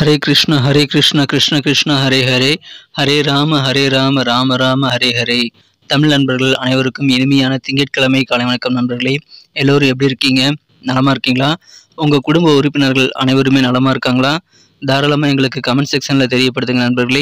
ஹரே கிருஷ்ண கிருஷ்ண கிருஷ்ண ஹரே ஹரே, ஹரே ராம ராம ராம ஹரே ஹரே. தமிழ் நண்பர்கள் அனைவருக்கும் இனிமையான திங்கட்கிழமை காலை வணக்கம் நண்பர்களே. எல்லோரும் எப்படி இருக்கீங்க? நலமா இருக்கீங்களா? உங்கள் குடும்ப உறுப்பினர்கள் அனைவருமே நலமா இருக்காங்களா? தாராளமாக எங்களுக்கு கமெண்ட் செக்ஷனில் தெரியப்படுத்துங்க நண்பர்களே.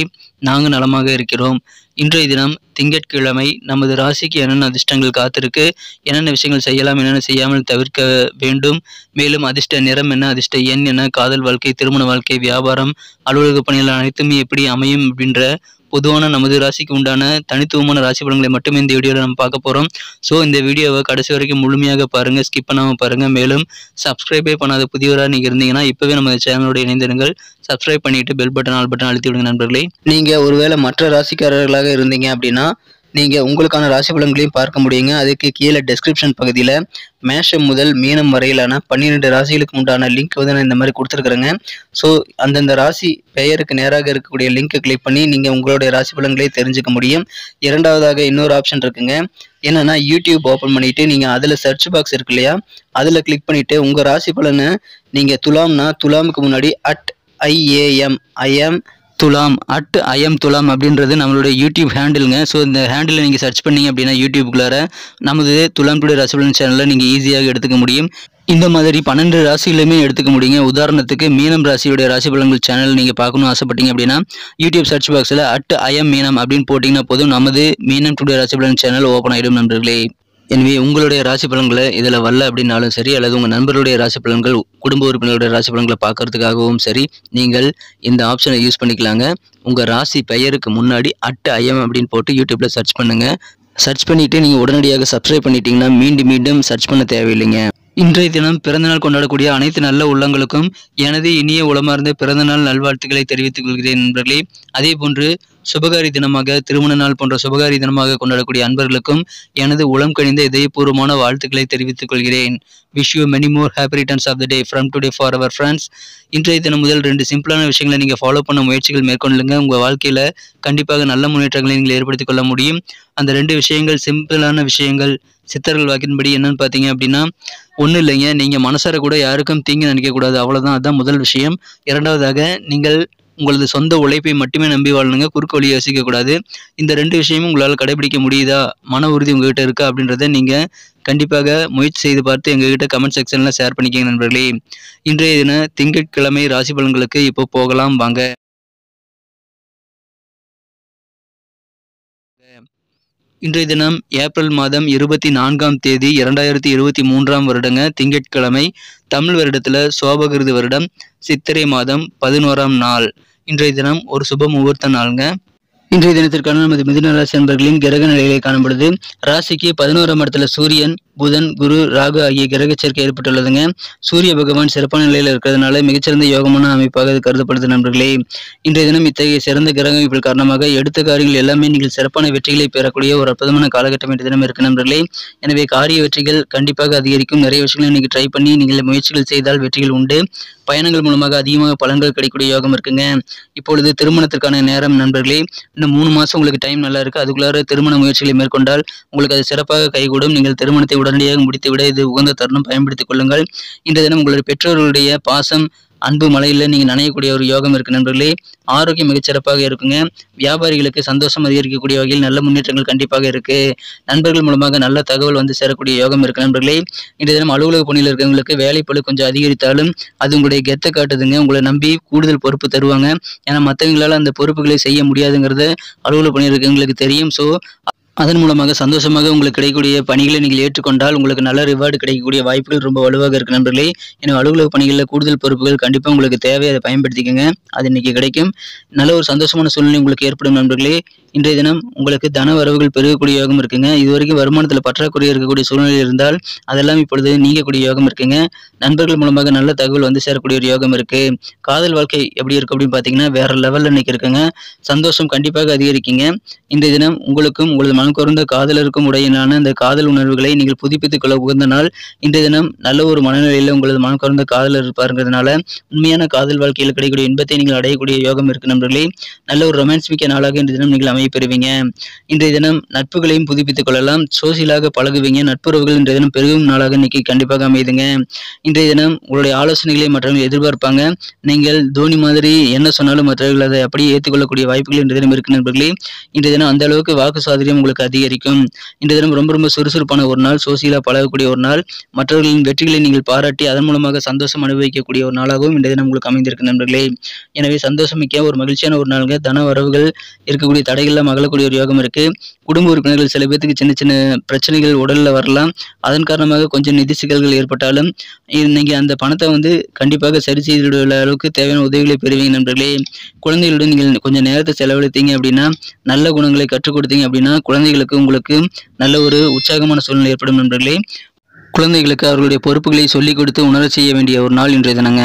நாங்கள் நலமாக இருக்கிறோம். இன்றைய தினம் திங்கட்கிழமை. நமது ராசிக்கு என்னென்ன அதிர்ஷ்டங்கள் காத்திருக்கு, என்னென்ன விஷயங்கள் செய்யலாம், என்னென்ன செய்யாமல் தவிர்க்க வேண்டும், மேலும் அதிர்ஷ்ட நிறம் என்ன, அதிர்ஷ்ட எண் என்ன, காதல் வாழ்க்கை, திருமண வாழ்க்கை, வியாபாரம், அலுவலக பணிகள் அனைத்துமே எப்படி அமையும் அப்படின்ற பொதுவான நமது ராசிக்கு உண்டான தனித்துவமான ராசி பலன்களை மட்டுமே இந்த வீடியோவில் நம்ம பார்க்க போகிறோம். ஸோ இந்த வீடியோவை கடைசி வரைக்கும் முழுமையாக பாருங்கள், ஸ்கிப் பண்ணாமல் பாருங்கள். மேலும் சப்ஸ்கிரைபே பண்ணாத புதியவராக நீங்கள் இருந்தீங்கன்னா இப்போவே நம்ம சேனலோட இணைந்திருங்கள். சப்ஸ்கிரைப் பண்ணிவிட்டு பெல் பட்டன் ஆல் பட்டன் அழுத்தி விடுங்க நண்பர்களே. நீங்கள் ஒருவேளை மற்ற ராசிக்காரர்களாக இருந்தீங்க அப்படின்னா நீங்கள் உங்களுக்கான ராசி பலன்களையும் பார்க்க முடியுங்க. அதுக்கு கீழே டெஸ்கிரிப்ஷன் பகுதியில் மேஷம் முதல் மீனம் வரையிலான 12 ராசிகளுக்கு உண்டான லிங்க் வந்து நான் இந்த மாதிரி கொடுத்துருக்குறேங்க. ஸோ அந்தந்த ராசி பெயருக்கு நேராக இருக்கக்கூடிய லிங்க்கை கிளிக் பண்ணி நீங்கள் உங்களுடைய ராசி பலன்களை தெரிஞ்சுக்க முடியும். இரண்டாவதாக இன்னொரு ஆப்ஷன் இருக்குங்க. என்னன்னா யூடியூப் ஓப்பன் பண்ணிட்டு நீங்கள் அதில் சர்ச் பாக்ஸ் இருக்கு இல்லையா, அதில் கிளிக் பண்ணிட்டு உங்கள் ராசி பலனை நீங்கள் துலாம்னா துலாமுக்கு முன்னாடி @IAM துலாம் @IAM துலாம் அப்படின்றது நம்மளுடைய யூடியூப் ஹேண்டிலுங்க. ஸோ இந்த ஹேண்டில் நீங்கள் சர்ச் பண்ணீங்க அப்படின்னா யூடியூப்குள்ளார நமது துலாம் டுடே ராசி பலன் சேனலில் நீங்கள் ஈஸியாக எடுத்துக்க முடியும். இந்த மாதிரி 12 ராசிகளுமே எடுத்துக்க முடியுங்க. உதாரணத்துக்கு மீனம் ராசியுடைய ராசி பலன்கள் சேனல் நீங்கள் பார்க்கணும்னு ஆசைப்பட்டீங்க அப்படின்னா யூடியூப் சர்ச் பாக்ஸில் @IAM மீனம் அப்படின்னு போட்டிங்கன்னா போதும், நமது மீனம் டுடே ராசி பலன் சேனல் ஓப்பன் ஆகிடும் நண்பர்களே. எனவே உங்களுடைய ராசி பலன்களை இதில் வரல அப்படின்னாலும் சரி, அல்லது உங்கள் நண்பர்களுடைய ராசி பலன்கள், குடும்ப உறுப்பினர்களுடைய ராசி பலன்களை பார்க்கறதுக்காகவும் சரி, நீங்கள் இந்த ஆப்ஷனை யூஸ் பண்ணிக்கலாங்க. உங்கள் ராசி பெயருக்கு முன்னாடி @IAM அப்படின்னு போட்டு யூடியூப்பில் சர்ச் பண்ணுங்கள். சர்ச் பண்ணிவிட்டு நீங்கள் உடனடியாக சப்ஸ்கிரைப் பண்ணிட்டீங்கன்னா மீண்டும் சர்ச் பண்ண தேவையில்லைங்க. இன்றைய தினம் பிறந்தநாள் கொண்டாடக்கூடிய அனைத்து நல்ல உள்ளங்களுக்கும் எனது இனிய உளமார்ந்த பிறந்தநாள் நல்வாழ்த்துக்களை தெரிவித்துக் கொள்கிறேன் நண்பர்களே. அதே போன்று சுபகாரி தினமாக, திருமண நாள் போன்ற சுபகாரி தினமாக கொண்டாடக்கூடிய அன்பர்களுக்கும் எனது உளம் கனிந்த இதயபூர்வமான வாழ்த்துக்களை தெரிவித்துக் கொள்கிறேன். Wish you many more happy returns of the day from today for our friends. இன்றைய தினம் முதல் 2 சிம்பிளான விஷயங்களை நீங்கள் ஃபாலோ பண்ண முயற்சிகள் மேற்கொள்ளுங்க. உங்கள் வாழ்க்கையில் கண்டிப்பாக நல்ல முன்னேற்றங்களை நீங்கள் ஏற்படுத்திக் கொள்ள முடியும். அந்த 2 விஷயங்கள் சிம்பிளான விஷயங்கள் சித்தர்கள் வாக்கின்படி என்னன்னு பார்த்தீங்க அப்படின்னா, ஒன்றும் இல்லைங்க, நீங்கள் மனசார கூட யாருக்கும் தீங்கு நினைக்கக்கூடாது, அவ்வளோதான். அதுதான் முதல் விஷயம். இரண்டாவதாக, நீங்கள் உங்களது சொந்த உழைப்பை மட்டுமே நம்பி வாழணுங்க, குறுக்கு வழியை யோசிக்கக்கூடாது. இந்த 2 விஷயமும் உங்களால் கடைபிடிக்க முடியுதா, மன உறுதி உங்ககிட்ட இருக்கா அப்படின்றத நீங்கள் கண்டிப்பாக முயற்சி செய்து பார்த்து எங்ககிட்ட கமெண்ட் செக்ஷனில் ஷேர் பண்ணிக்கங்க நண்பர்களே. இன்றைய தின திங்கட்கிழமை ராசி பலன்களுக்கு இப்போ போகலாம் வாங்க. இன்றைய தினம் ஏப்ரல் மாதம் 24ஆம் தேதி 2023ஆம் வருடங்க, திங்கட்கிழமை. தமிழ் வருடத்தில் சோபகிருது வருடம் சித்திரை மாதம் 11ஆம் நாள். இன்றைய தினம் ஒரு சுப முகூர்த்த நாளுங்க. இன்றைய தினத்திற்கான நமது மிதுன ராசி அன்பர்களின் கிரக நிலைகளை காணப்படுது. ராசிக்கு 11ஆம் இடத்துல சூரியன், புதன், குரு, ராகு ஆகிய கிரக சேர்க்கை ஏற்பட்டுள்ளதுங்க. சூரிய பகவான் சிறப்பான நிலையில் இருக்கிறதுனால மிகச்சிறந்த யோகமான அமைப்பாக அது கருதப்படுது நண்பர்களே. இன்றைய தினம் இத்தகைய சிறந்த கிரக அமைப்புகள் காரணமாக எடுத்த காரியங்கள் எல்லாமே நீங்கள் சிறப்பான வெற்றிகளை பெறக்கூடிய ஒரு அற்புதமான காலகட்டம் இன்றைய தினம் இருக்கு நண்பர்களே. எனவே காரிய வெற்றிகள் கண்டிப்பாக அதிகரிக்கும். நிறைய விஷயங்களை நீங்கள் ட்ரை பண்ணி நீங்கள் முயற்சிகள் செய்தால் வெற்றிகள் உண்டு. பயணங்கள் மூலமாக அதிகமாக பலன்கள் கிடைக்கக்கூடிய யோகம் இருக்குங்க. இப்பொழுது திருமணத்திற்கான நேரம் நண்பர்களே. இன்னும் 3 மாதம் உங்களுக்கு டைம் நல்லா இருக்குது. அதுக்குள்ளார திருமண முயற்சிகளை மேற்கொண்டால் உங்களுக்கு அது சிறப்பாக கைகூடும். நீங்கள் திருமணத்தை உடனடியாக முடித்துவிட இது உகந்த தருணம், பயன்படுத்திக் கொள்ளுங்கள். இன்றைய தினம் உங்களுடைய பெற்றோர்களுடைய பாசம், அன்பு மலையில் நீங்கள் நனையக்கூடிய ஒரு யோகம் இருக்குது நண்பர்களே. ஆரோக்கியம் மிகச்சிறப்பாக இருக்குங்க. வியாபாரிகளுக்கு சந்தோஷம் அதிகரிக்கக்கூடிய வகையில் நல்ல முன்னேற்றங்கள் கண்டிப்பாக இருக்குது. நண்பர்கள் மூலமாக நல்ல தகவல் வந்து சேரக்கூடிய யோகம் இருக்குது நண்பர்களே. இன்றைய தினம் அலுவலக பணியில் இருக்கிறவங்களுக்கு வேலைப்பளு கொஞ்சம் அதிகரித்தாலும் அது உங்களுடைய கெத்தை காட்டுதுங்க. உங்களை நம்பி கூடுதல் பொறுப்பு தருவாங்க. ஏன்னா மற்றவங்களால் அந்த பொறுப்புகளை செய்ய முடியாதுங்கிறது அலுவலக பணியில் இருக்கிறவங்களுக்கு தெரியும். ஸோ அதன் மூலமாக சந்தோஷமாக உங்களுக்கு கிடைக்கக்கூடிய பணிகளை நீங்கள் ஏற்றுக்கொண்டால் உங்களுக்கு நல்ல ரிவார்டு கிடைக்கக்கூடிய வாய்ப்புகள் ரொம்ப வலுவாக இருக்கு நண்பர்களே. எனவே அலுவலக பணிகளில் கூடுதல் பொறுப்புகள் கண்டிப்பாக உங்களுக்கு தேவை, அதை பயன்படுத்திக்கங்க. அது இன்னைக்கு கிடைக்கும். நல்ல ஒரு சந்தோஷமான சூழ்நிலை உங்களுக்கு ஏற்படும் நண்பர்களே. இன்றைய தினம் உங்களுக்கு தன வரவுகள் பெருகக்கூடிய யோகம் இருக்குங்க. இதுவரைக்கும் வருமானத்தில் பற்றாக்குறை இருக்கக்கூடிய சூழ்நிலை இருந்தால் அதெல்லாம் இப்பொழுது நீங்கக்கூடிய யோகம் இருக்குங்க. நண்பர்கள் மூலமாக நல்ல தகவல் வந்து சேரக்கூடிய ஒரு யோகம் இருக்கு. காதல் வாழ்க்கை எப்படி இருக்கு அப்படின்னு பார்த்தீங்கன்னா வேற லெவலில் இன்னைக்கு இருக்குங்க. சந்தோஷம் கண்டிப்பாக அதிகரிக்குங்க. இன்றைய தினம் உங்களுக்கும் உங்களது மனம் கவர்ந்த காதலருக்கும் இடையிலான அந்த காதல் உணர்வுகளை நீங்கள் புதுப்பித்துக் கொள்ள உகந்த நாள். இன்றைய தினம் நல்ல ஒரு மனநிலையில் உங்களது மனம் கவர்ந்த காதலர் இருப்பாருங்கிறதுனால உண்மையான காதல் வாழ்க்கையில் கிடைக்கக்கூடிய இன்பத்தை நீங்கள் அடையக்கூடிய யோகம் இருக்கு நண்பர்களே. நல்ல ஒரு ரொமான்ஸ் மிக்க நாளாக இன்றைய தினம் நீங்கள் அமைய பெறுவீங்க. இன்றைய தினம் நட்புகளையும் புதுப்பித்துக் கொள்ளலாம். சோசியலாக பழகுவீங்க. நட்புறவுகள் இன்றைய தினம் பெருகும் நாளாக இன்னைக்கு கண்டிப்பாக அமையுதுங்க. இன்றைய தினம் உங்களுடைய ஆலோசனைகளை மற்றவர்கள் எதிர்பார்ப்பாங்க. நீங்கள் தோனி மாதிரி என்ன சொன்னாலும் மற்றவர்கள் அதை அப்படியே ஏற்றுக்கொள்ளக்கூடிய வாய்ப்புகள் இன்றைய தினம் இருக்கு நண்பர்களே. இன்றைய தினம் அந்த அளவுக்கு வாக்கு சாதுரியம் உங்களுக்கு அதிகரிக்கும். இன்றைய தினம் ரொம்ப சுறுசுறுப்பான ஒரு நாள், சோசியலா பழகக்கூடிய ஒரு நாள், மற்றவர்களின் வெற்றிகளை நீங்கள் பாராட்டி அதன் மூலமாக சந்தோஷம் அனுபவிக்கக்கூடிய ஒரு நாளாகவும் இன்றைய தினம் உங்களுக்கு அமைந்திருக்கு நண்பர்களே. எனவே சந்தோஷம் மிக்க ஒரு மகிழ்ச்சியான ஒரு நாளுங்க. தன வரவுகள் இருக்கக்கூடிய தடைகள்லாம் அகலக்கூடிய ஒரு யோகம் இருக்கு. குடும்ப உறுப்பினர்கள் சில பேருக்கு சின்ன சின்ன பிரச்சனைகள் உடல்ல வரலாம். அதன் காரணமாக கொஞ்சம் நிதி சிக்கல்கள் ஏற்பட்டாலும் நீங்க அந்த பணத்தை கண்டிப்பாக சரி செய்து அளவுக்கு தேவையான உதவிகளை பெறுவீங்க நண்பர்களே. குழந்தைகளுடன் நீங்கள் கொஞ்சம் நேரத்தை செலவழித்தீங்க அப்படின்னா, நல்ல குணங்களை கற்றுக் கொடுத்தீங்க அப்படின்னா, குழந்தைகளுக்கு உங்களுக்கு நல்ல ஒரு உற்சாகமான சூழ்நிலை ஏற்படும் நண்பர்களே. குழந்தைகளுக்கு அவர்களுடைய பொறுப்புகளை சொல்லிக் கொடுத்து உணர செய்ய வேண்டிய ஒரு நாள் இன்றைய தினங்க.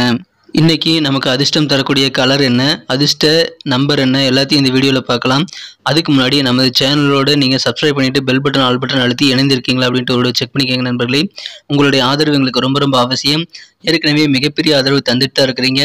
இன்னைக்கு நமக்கு அதிர்ஷ்டம் தரக்கூடிய கலர் என்ன, அதிர்ஷ்ட நம்பர் என்ன, எல்லாத்தையும் இந்த வீடியோவில் பார்க்கலாம். அதுக்கு முன்னாடி நமது சேனலோடு நீங்கள் சப்ஸ்கிரைப் பண்ணிவிட்டு பெல் பட்டன் ஆல் பட்டன் அழுத்தி இணைந்திருக்கீங்களா அப்படின்ட்டு ஒரு செக் பண்ணிக்கோங்க நண்பர்களே. உங்களுடைய ஆதரவு எங்களுக்கு ரொம்ப அவசியம். ஏற்கனவே மிகப்பெரிய ஆதரவு தந்துட்டு தான் இருக்கிறீங்க.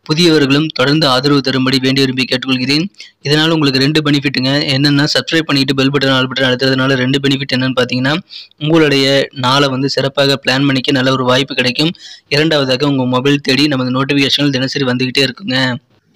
புதியவர்களும் தொடர்ந்து ஆதரவு தரும்படி வேண்டி விரும்பி கேட்டுக்கொள்கிறேன். இதனால் உங்களுக்கு 2 பெனிஃபிட்டுங்க. என்னென்னா, சப்ஸ்கிரைப் பண்ணிவிட்டு பெல் பட்டன் ஆல் பட்டன் அழுத்துறதுனால 2 பெனிஃபிட் என்னென்னு பார்த்தீங்கன்னா, உங்களுடைய நாளை சிறப்பாக பிளான் பண்ணிக்க நல்ல ஒரு வாய்ப்பு கிடைக்கும். இரண்டாவதாக உங்கள் மொபைல் தேடி நமது நோட்டிஃபிகேஷன்கள் தினசரி வந்துக்கிட்டே இருக்குங்க.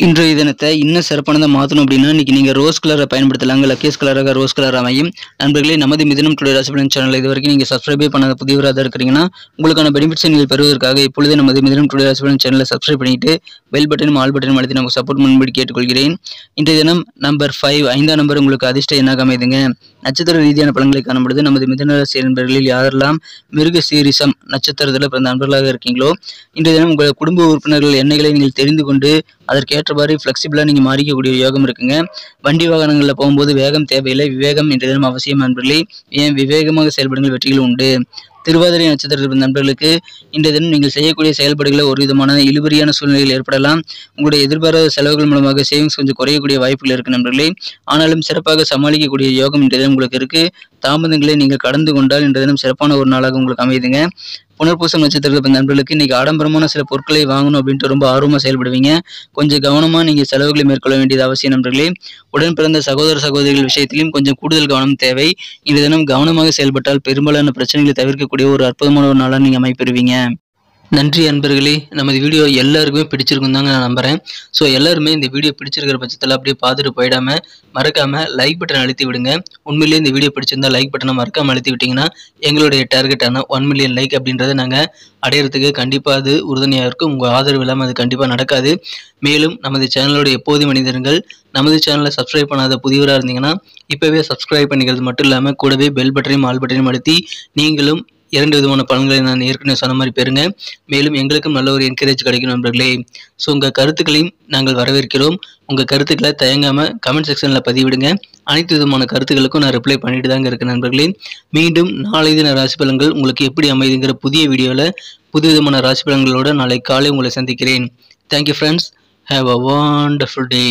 இன்றைய தினத்தை இன்னும் சிறப்பானதாக மாற்றணும் அப்படின்னா, இன்றைக்கி நீங்கள் ரோஸ் கலரை பயன்படுத்தலாங்க. லக்கியஸ் கலராக ரோஸ் கலர் அமையும். நண்பர்களே, நமது மிதுனம் டுடே ராசி பலன் சேனல் இது வரைக்கும் நீங்கள் சப்ஸ்கிரைபே பண்ணாத புதியவராக இருக்கிறீங்கன்னா, உங்களுக்கான பெனிஃபிட்ஸை நீங்கள் பெறுவதற்காக இப்பொழுது நமது மிதுனம் டுடே ராசி பலன் சேனலை சப்ஸ்கிரைப் பண்ணிவிட்டு பெல் பட்டனும் ஆல் பட்டனும் அழுத்தி நமக்கு சப்போர்ட் பண்ணும்படி கேட்டுக்கொள்கிறேன். இன்றைய தினம் நம்பர் 5 5ஆம் நம்பர் உங்களுக்கு அதிர்ஷ்டம் என்னாக அமைதுங்க. நட்சத்திர ரீதியான பலன்களை காணப்படுது. நமது மிதுன ராசி நண்பர்களில் யாரெல்லாம் மிருக சீரிசம் நட்சத்திரத்தில் பிறந்த நண்பர்களாக இருக்கீங்களோ, இன்றைய தினம் உங்கள் குடும்ப உறுப்பினர்கள் எண்ணெய்களை நீங்கள் தெரிந்து கொண்டு அதற்கேற்றவாறு ஃப்ளெக்சிபிளாக நீங்கள் மாறிக்கக்கூடிய யோகம் இருக்குங்க. வண்டி வாகனங்களில் போகும்போது வேகம் தேவையில்லை, விவேகம் இன்றைய தினம் அவசியம் நண்பர்களே. ஏன் விவேகமாக செயல்படுங்கள், வெற்றிகள் உண்டு. திருவாதிரை நட்சத்திர நண்பர்களுக்கு இன்றைய தினம் நீங்கள் செய்யக்கூடிய செயல்பாடுகளில் ஒரு விதமான இழுபறியான சூழ்நிலைகள் ஏற்படலாம். உங்களுடைய எதிர்பாராத செலவுகள் மூலமாக சேவிங்ஸ் கொஞ்சம் குறையக்கூடிய வாய்ப்புகள் இருக்கு நண்பர்களே. ஆனாலும் சிறப்பாக சமாளிக்கக்கூடிய யோகம் இன்றைய தினம் உங்களுக்கு இருக்கு. தாமதங்களை நீங்கள் கடந்து கொண்டால் இன்றைய தினம் சிறப்பான ஒரு நாளாக உங்களுக்கு அமையுதுங்க. புனர்பூசம் நட்சத்திரத்தில் நண்பர்களுக்கு இன்னைக்கு ஆடம்பரமான சில பொருட்களை வாங்கணும் அப்படின்ட்டு ரொம்ப ஆர்வமாக செயல்படுவீங்க. கொஞ்சம் கவனமாக நீங்கள் செலவுகளை மேற்கொள்ள வேண்டியது அவசியம் நண்பர்களே. உடன் பிறந்த சகோதர சகோதரிகள் விஷயத்திலும் கொஞ்சம் கூடுதல் கவனம் தேவை. இந்த தினம் கவனமாக செயல்பட்டால் பெரும்பாலான பிரச்சனைகளை தவிர்க்கக்கூடிய ஒரு அற்புதமான ஒரு நாளாக நீங்கள் அமைப்பெறுவீங்க. நன்றி அன்பர்களே. நமது வீடியோ எல்லாருக்குமே பிடிச்சிருக்கும் தாங்க நான் நம்புகிறேன். ஸோ எல்லாருமே இந்த வீடியோ பிடிச்சிருக்கிற பட்சத்தில் அப்படியே பார்த்துட்டு போயிடாமல் மறக்காமல் லைக் பட்டன் அழுத்தி விடுங்க. உண்மையிலேயே இந்த வீடியோ பிடிச்சிருந்தா லைக் பட்டனை மறக்காமல் அழுத்தி விட்டிங்கன்னா எங்களுடைய டார்கெட்டான 1 மில்லியன் லைக் அப்படின்றத நாங்கள் அடையிறதுக்கு கண்டிப்பாக அது உறுதுணையாக இருக்கும். உங்கள் ஆதரவு இல்லாமல் அது கண்டிப்பாக நடக்காது. மேலும் நமது சேனலோட எப்போது மனிதர்கள் நமது சேனலை சப்ஸ்கிரைப் பண்ணாத புதியவராக இருந்தீங்கன்னா இப்போவே சப்ஸ்கிரைப் பண்ணிக்கிறது மட்டும் இல்லாமல் கூடவே பெல் பட்டனையும் ஆல் பட்டனையும் அழுத்தி நீங்களும் 2 விதமான பலன்களை நான் ஏற்கனவே சொன்ன மாதிரி பெறுங்க. மேலும் எங்களுக்கும் நல்ல ஒரு என்கரேஜ் கிடைக்கும் நண்பர்களே. ஸோ உங்கள் கருத்துக்களையும் நாங்கள் வரவேற்கிறோம். உங்கள் கருத்துக்களை தயங்காமல் கமெண்ட் செக்ஷனில் பதிவிடுங்க. அனைத்து விதமான கருத்துக்களுக்கும் நான் ரிப்ளை பண்ணிட்டு தாங்க இருக்கேன் நண்பர்களே. மீண்டும் நாளை தின ராசி பலன்கள் உங்களுக்கு எப்படி அமைதுங்கிற புதிய வீடியோவில் புது விதமான ராசி பலன்களோடு நாளை காலை உங்களை சந்திக்கிறேன். Thank you friends. Have a wonderful day.